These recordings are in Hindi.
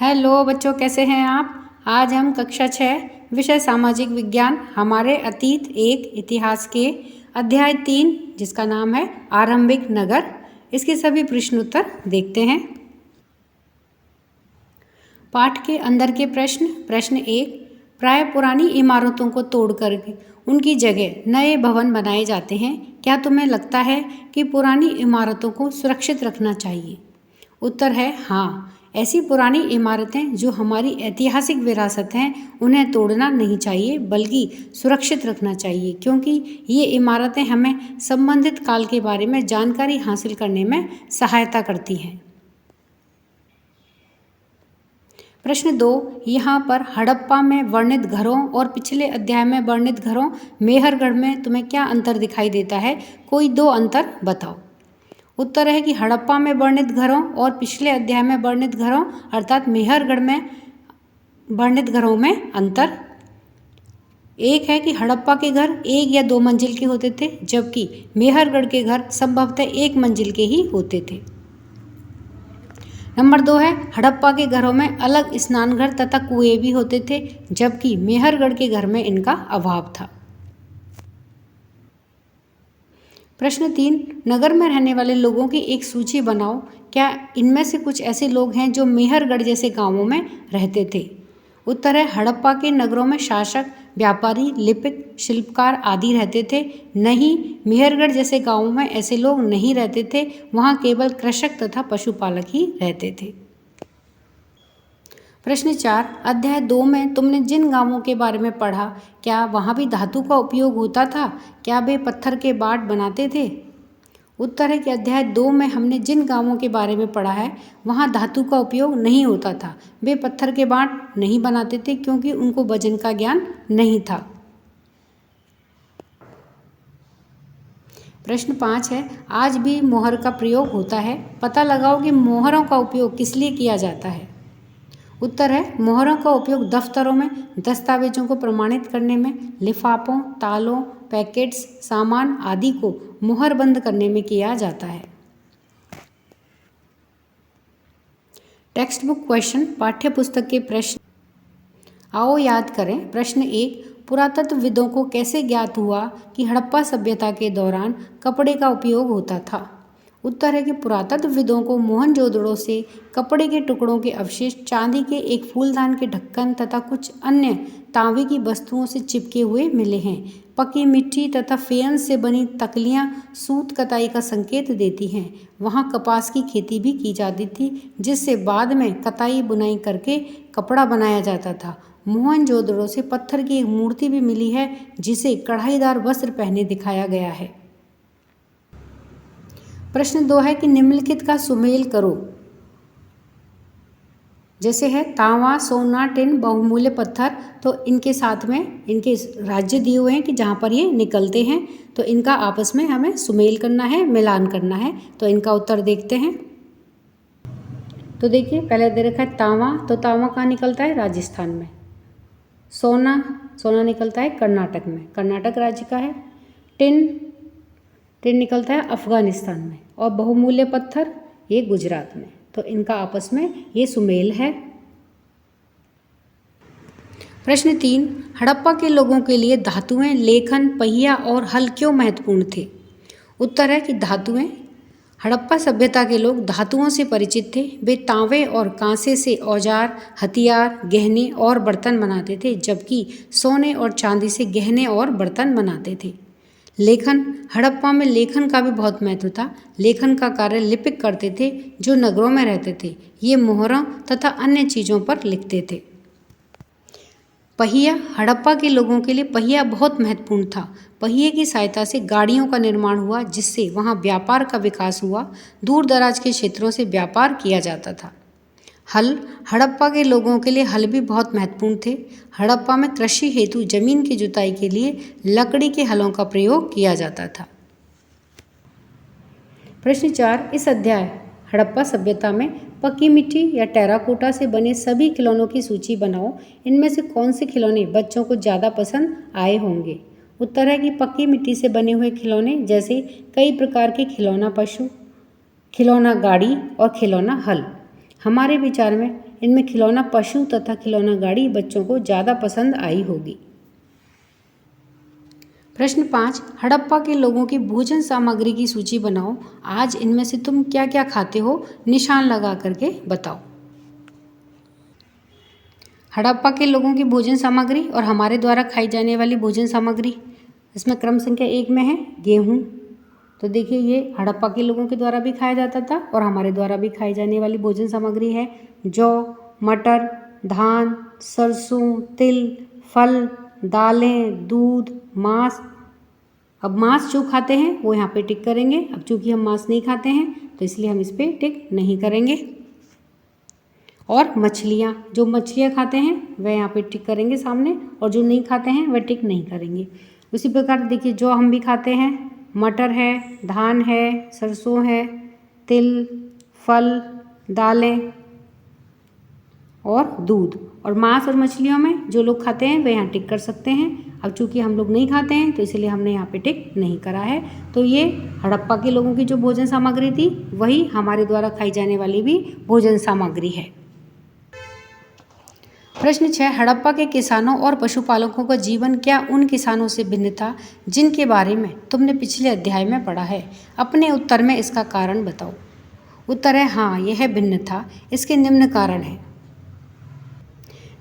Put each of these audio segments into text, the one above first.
हेलो बच्चों, कैसे हैं आप। आज हम कक्षा 6 विषय सामाजिक विज्ञान हमारे अतीत एक इतिहास के अध्याय 3 जिसका नाम है आरंभिक नगर, इसके सभी प्रश्न उत्तर देखते हैं। पाठ के अंदर के प्रश्न 1, प्राय पुरानी इमारतों को तोड़कर उनकी जगह नए भवन बनाए जाते हैं। क्या तुम्हें लगता है कि पुरानी इमारतों को सुरक्षित रखना चाहिए? उत्तर है हाँ। ऐसी पुरानी इमारतें जो हमारी ऐतिहासिक विरासत हैं उन्हें तोड़ना नहीं चाहिए बल्कि सुरक्षित रखना चाहिए, क्योंकि ये इमारतें हमें संबंधित काल के बारे में जानकारी हासिल करने में सहायता करती हैं। प्रश्न 2, यहाँ पर हड़प्पा में वर्णित घरों और पिछले अध्याय में वर्णित घरों मेहरगढ़ में तुम्हें क्या अंतर दिखाई देता है? कोई 2 अंतर बताओ। उत्तर है कि हड़प्पा में वर्णित घरों और पिछले अध्याय में वर्णित घरों अर्थात मेहरगढ़ में वर्णित घरों में अंतर एक है कि हड़प्पा के घर 1 या 2 मंजिल के होते थे, जबकि मेहरगढ़ के घर संभवतः 1 मंजिल के ही होते थे। नंबर 2 है, हड़प्पा के घरों में अलग स्नानघर तथा कुएं भी होते थे, जबकि मेहरगढ़ के घर में इनका अभाव था। प्रश्न 3, नगर में रहने वाले लोगों की एक सूची बनाओ। क्या इनमें से कुछ ऐसे लोग हैं जो मेहरगढ़ जैसे गांवों में रहते थे? उत्तर है हड़प्पा के नगरों में शासक, व्यापारी, लिपिक, शिल्पकार आदि रहते थे। नहीं, मेहरगढ़ जैसे गांवों में ऐसे लोग नहीं रहते थे, वहां केवल कृषक तथा पशुपालक ही रहते थे। प्रश्न 4, अध्याय 2 में तुमने जिन गांवों के बारे में पढ़ा, क्या वहाँ भी धातु का उपयोग होता था? क्या वे पत्थर के बाट बनाते थे? उत्तर है कि अध्याय 2 में हमने जिन गांवों के बारे में पढ़ा है वहाँ धातु का उपयोग नहीं होता था। वे पत्थर के बाट नहीं बनाते थे क्योंकि उनको वजन का ज्ञान नहीं था। प्रश्न 5 है, आज भी मोहर का प्रयोग होता है। पता लगाओ कि मोहरों का उपयोग किस लिए किया जाता है। उत्तर है मोहरों का उपयोग दफ्तरों में दस्तावेजों को प्रमाणित करने में, लिफाफों, तालों, पैकेट्स, सामान आदि को मुहर बंद करने में किया जाता है। टेक्स्ट बुक क्वेश्चन, पाठ्य पुस्तक के प्रश्न आओ याद करें। प्रश्न 1, पुरातत्वविदों को कैसे ज्ञात हुआ कि हड़प्पा सभ्यता के दौरान कपड़े का उपयोग होता था? उत्तर है कि पुरातत्वविदों को मोहनजोदड़ो से कपड़े के टुकड़ों के अवशेष, चांदी के एक फूलदान के ढक्कन तथा कुछ अन्य तांबे की वस्तुओं से चिपके हुए मिले हैं। पकी मिट्टी तथा फेयंस से बनी तकलियां सूत कताई का संकेत देती हैं। वहां कपास की खेती भी की जाती थी, जिससे बाद में कताई बुनाई करके कपड़ा बनाया जाता था। मोहनजोदड़ो से पत्थर की एक मूर्ति भी मिली है जिसे कढ़ाईदार वस्त्र पहने दिखाया गया है। प्रश्न 2 है कि निम्नलिखित का सुमेल करो। जैसे है तांबा, सोना, टिन बहुमूल्य पत्थर, तो इनके साथ में इनके राज्य दिए हुए हैं कि जहाँ पर ये निकलते हैं, तो इनका आपस में हमें सुमेल करना है, मिलान करना है। तो इनका उत्तर देखते हैं। तो देखिए, पहले दे रखा है तांबा, तो तांबा कहाँ निकलता है? राजस्थान में। सोना निकलता है कर्नाटक में, कर्नाटक राज्य का है। टिन निकलता है अफगानिस्तान में, और बहुमूल्य पत्थर ये गुजरात में। तो इनका आपस में ये सुमेल है। प्रश्न 3, हड़प्पा के लोगों के लिए धातुएं, लेखन, पहिया और हल क्यों महत्वपूर्ण थे? उत्तर है कि धातुएं, हड़प्पा सभ्यता के लोग धातुओं से परिचित थे। वे तांबे और कांसे से औजार, हथियार, गहने और बर्तन बनाते थे, जबकि सोने और चांदी से गहने और बर्तन बनाते थे। लेखन, हड़प्पा में लेखन का भी बहुत महत्व था। लेखन का कार्य लिपिक करते थे जो नगरों में रहते थे। ये मोहरों तथा अन्य चीज़ों पर लिखते थे। पहिया, हड़प्पा के लोगों के लिए पहिया बहुत महत्वपूर्ण था। पहिए की सहायता से गाड़ियों का निर्माण हुआ, जिससे वहाँ व्यापार का विकास हुआ। दूर दराज के क्षेत्रों से व्यापार किया जाता था। हल, हड़प्पा के लोगों के लिए हल भी बहुत महत्वपूर्ण थे। हड़प्पा में कृषि हेतु जमीन की जुताई के लिए लकड़ी के हलों का प्रयोग किया जाता था। प्रश्न 4, इस अध्याय हड़प्पा सभ्यता में पक्की मिट्टी या टेराकोटा से बने सभी खिलौनों की सूची बनाओ। इनमें से कौन से खिलौने बच्चों को ज़्यादा पसंद आए होंगे? उत्तर है कि पक्की मिट्टी से बने हुए खिलौने, जैसे कई प्रकार के खिलौना पशु, खिलौना गाड़ी और खिलौना हल। हमारे विचार में इनमें खिलौना पशु तथा खिलौना गाड़ी बच्चों को ज़्यादा पसंद आई होगी। प्रश्न 5, हड़प्पा के लोगों की भोजन सामग्री की सूची बनाओ। आज इनमें से तुम क्या क्या खाते हो, निशान लगा करके बताओ। हड़प्पा के लोगों की भोजन सामग्री और हमारे द्वारा खाई जाने वाली भोजन सामग्री, इसमें क्रम संख्या 1 में है गेहूँ। तो देखिए ये हड़प्पा के लोगों के द्वारा भी खाया जाता था और हमारे द्वारा भी खाई जाने वाली भोजन सामग्री है जौ, मटर, धान, सरसों, तिल, फल, दालें, दूध, मांस। अब मांस जो खाते हैं वो यहाँ पे टिक करेंगे। अब चूंकि हम मांस नहीं खाते हैं तो इसलिए हम इस पर टिक नहीं करेंगे। और मछलियाँ, जो मछलियाँ खाते हैं वह यहाँ पे टिक करेंगे सामने, और जो नहीं खाते हैं वह टिक नहीं करेंगे। उसी प्रकार देखिए जो हम भी खाते हैं, मटर है, धान है, सरसों है, तिल, फल, दालें और दूध। और मांस और मछलियों में जो लोग खाते हैं वे यहाँ टिक कर सकते हैं। अब चूंकि हम लोग नहीं खाते हैं तो इसलिए हमने यहाँ पे टिक नहीं करा है। तो ये हड़प्पा के लोगों की जो भोजन सामग्री थी वही हमारे द्वारा खाई जाने वाली भी भोजन सामग्री है। प्रश्न 6, हड़प्पा के किसानों और पशुपालकों का जीवन क्या उन किसानों से भिन्न था जिनके बारे में तुमने पिछले अध्याय में पढ़ा है? अपने उत्तर में इसका कारण बताओ। उत्तर है हाँ, यह भिन्न था। इसके निम्न कारण है।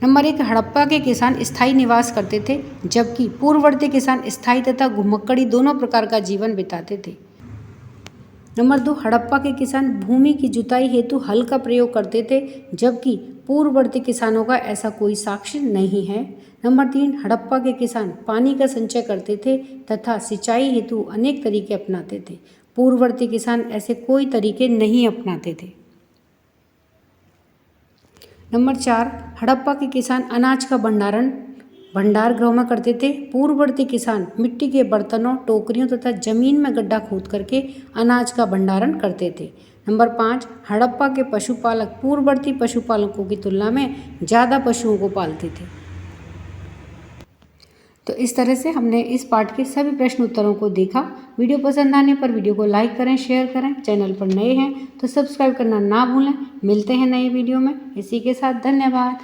नंबर 1, हड़प्पा के किसान स्थायी निवास करते थे जबकि पूर्ववर्ती किसान स्थायी तथा घुमक्कड़ी दोनों प्रकार का जीवन बिताते थे। नंबर 2, हड़प्पा के किसान भूमि की जुताई हेतु हल का प्रयोग करते थे जबकि पूर्ववर्ती किसानों का ऐसा कोई साक्ष्य नहीं है। नंबर 3, हड़प्पा के किसान पानी का संचय करते थे तथा सिंचाई हेतु अनेक तरीके अपनाते थे। पूर्ववर्ती किसान ऐसे कोई तरीके नहीं अपनाते थे। नंबर 4, हड़प्पा के किसान अनाज का भंडार गृह में करते थे। पूर्ववर्ती किसान मिट्टी के बर्तनों, टोकरियों तथा जमीन में गड्ढा खोद करके अनाज का भंडारण करते थे। नंबर 5, हड़प्पा के पशुपालक पूर्ववर्ती पशुपालकों की तुलना में ज़्यादा पशुओं को पालते थे। तो इस तरह से हमने इस पाठ के सभी प्रश्न उत्तरों को देखा। वीडियो पसंद आने पर वीडियो को लाइक करें, शेयर करें। चैनल पर नए हैं तो सब्सक्राइब करना ना भूलें। मिलते हैं नए वीडियो में। इसी के साथ धन्यवाद।